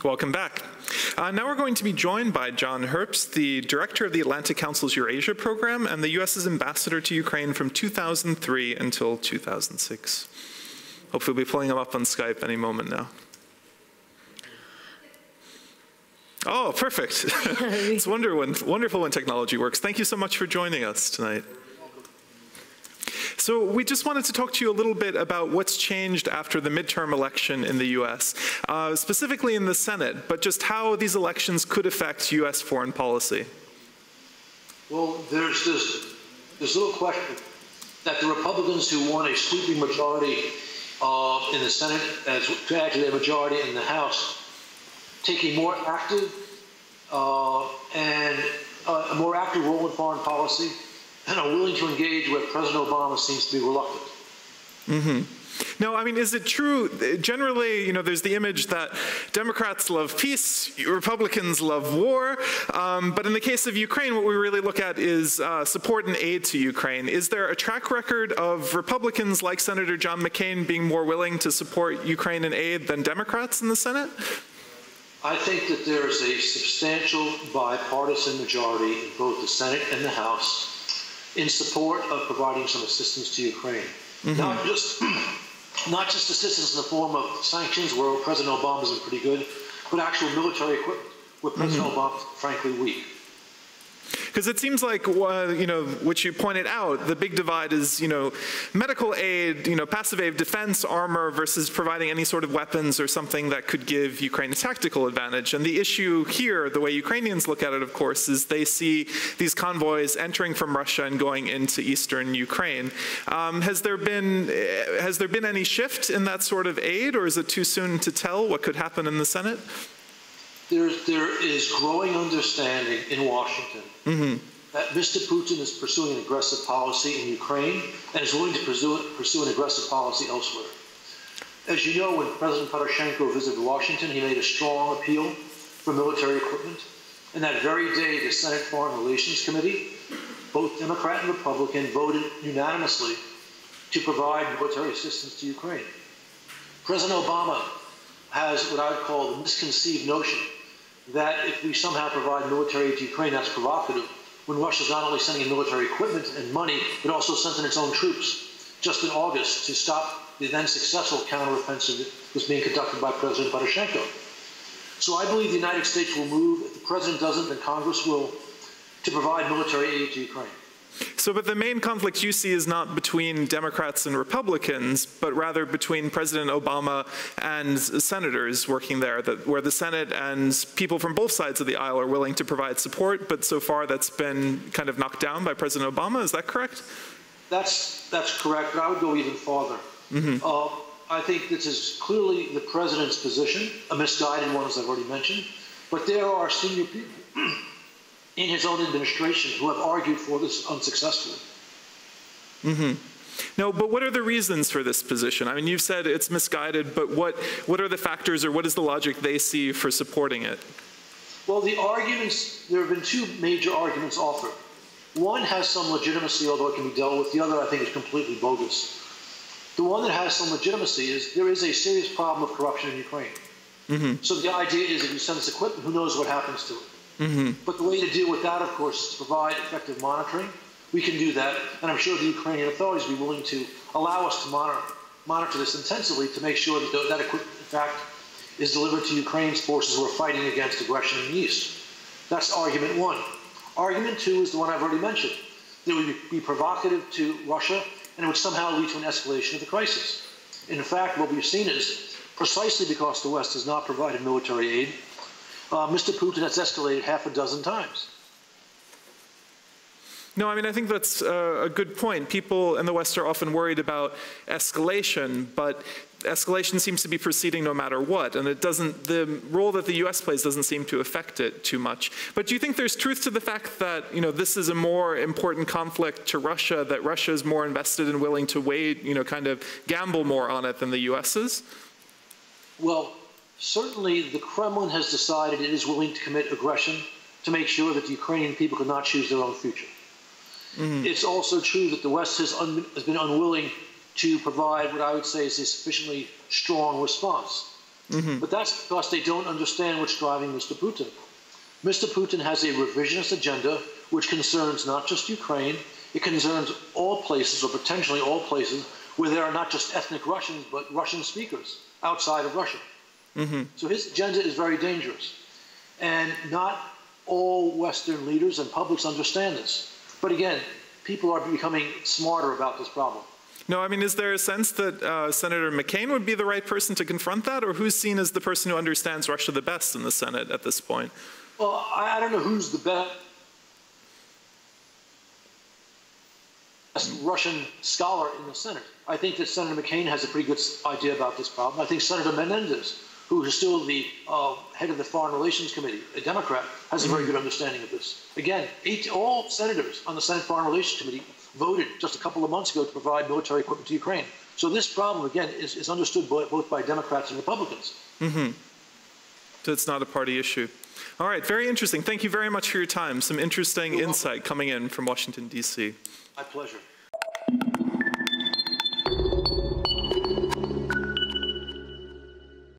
Welcome back. Now we're going to be joined by John Herbst, the director of the Atlantic Council's Eurasia program and the U.S.'s ambassador to Ukraine from 2003 until 2006. Hopefully we'll be pulling him up on Skype any moment now. Oh, perfect. It's wonderful when technology works. Thank you so much for joining us tonight. So we just wanted to talk to you a little bit about what's changed after the midterm election in the U.S., specifically in the Senate, but just how these elections could affect U.S. foreign policy. Well, there's little question that the Republicans who won a sweeping majority in the Senate to add to their majority in the House take a more active a more active role in foreign policy and are willing to engage where President Obama seems to be reluctant. Mm-hmm. Now, I mean, is it true, generally, there's the image that Democrats love peace, Republicans love war, but in the case of Ukraine, what we really look at is support and aid to Ukraine. Is there a track record of Republicans like Senator John McCain being more willing to support Ukraine and aid than Democrats in the Senate? I think that there is a substantial bipartisan majority in both the Senate and the House in support of providing some assistance to Ukraine. Mm-hmm. Not just assistance in the form of sanctions, where President Obama's been pretty good, but actual military equipment, where President Obama's frankly weak. Because it seems like, which you pointed out, the big divide is, medical aid, passive aid, defense, armor, versus providing any sort of weapons or something that could give Ukraine a tactical advantage. And the issue here, the way Ukrainians look at it, of course, is they see these convoys entering from Russia and going into eastern Ukraine. Has there been any shift in that sort of aid, or is it too soon to tell what could happen in the Senate? There is growing understanding in Washington that Mr. Putin is pursuing an aggressive policy in Ukraine and is willing to pursue an aggressive policy elsewhere. As you know, when President Poroshenko visited Washington, he made a strong appeal for military equipment. And that very day, the Senate Foreign Relations Committee, both Democrat and Republican, voted unanimously to provide military assistance to Ukraine. President Obama has what I would call the misconceived notion that if we somehow provide military aid to Ukraine, that's provocative, when Russia's not only sending in military equipment and money, but also sent in its own troops just in August to stop the then successful counteroffensive that was being conducted by President Poroshenko. So I believe the United States will move, if the President doesn't, then Congress will, to provide military aid to Ukraine. So, but the main conflict you see is not between Democrats and Republicans, but rather between President Obama and senators working there, where the Senate and people from both sides of the aisle are willing to provide support, but so far that's been kind of knocked down by President Obama. Is that correct? That's correct, but I would go even farther. I think this is clearly the President's position, a misguided one, as I've already mentioned, but there are senior people in his own administration who have argued for this unsuccessfully. No, but what are the reasons for this position? I mean, you've said it's misguided, but what are the factors or what is the logic they see for supporting it? Well, the arguments, there have been two major arguments offered. One has some legitimacy, although it can be dealt with. The other, I think, is completely bogus. The one that has some legitimacy is there is a serious problem of corruption in Ukraine. So the idea is if you send this equipment, who knows what happens to it? But the way to deal with that, of course, is to provide effective monitoring. We can do that, and I'm sure the Ukrainian authorities will be willing to allow us to monitor this intensively to make sure that that equipment, in fact, is delivered to Ukraine's forces who are fighting against aggression in the East. That's argument one. Argument two is the one I've already mentioned. It would be provocative to Russia, and it would somehow lead to an escalation of the crisis. In fact, what we've seen is, precisely because the West has not provided military aid, Mr. Putin has escalated half a dozen times. No, I mean, I think that's a good point. People in the West are often worried about escalation, but escalation seems to be proceeding no matter what, and the role that the U.S. plays doesn't seem to affect it too much. But do you think there's truth to the fact that, this is a more important conflict to Russia, that Russia is more invested and willing to wait, kind of gamble more on it than the U.S. is? Well, certainly the Kremlin has decided it is willing to commit aggression to make sure that the Ukrainian people cannot choose their own future. It's also true that the West has been unwilling to provide what I would say is a sufficiently strong response. But that's because they don't understand what's driving Mr. Putin. Mr. Putin has a revisionist agenda which concerns not just Ukraine, it concerns all places, or potentially all places, where there are not just ethnic Russians, but Russian speakers outside of Russia. So his agenda is very dangerous. And not all Western leaders and publics understand this. But again, people are becoming smarter about this problem. No, I mean, is there a sense that Senator McCain would be the right person to confront that, or who's seen as the person who understands Russia the best in the Senate at this point? Well, I don't know who's the best Russian scholar in the Senate. I think that Senator McCain has a pretty good idea about this problem. I think Senator Menendez, who is still the head of the Foreign Relations Committee, a Democrat, has a very good understanding of this. Again, all senators on the Senate Foreign Relations Committee voted just a couple of months ago to provide military equipment to Ukraine. So this problem, again, is understood both by Democrats and Republicans. So it's not a party issue. All right, very interesting. Thank you very much for your time. Some interesting insight coming in from Washington, D.C. My pleasure.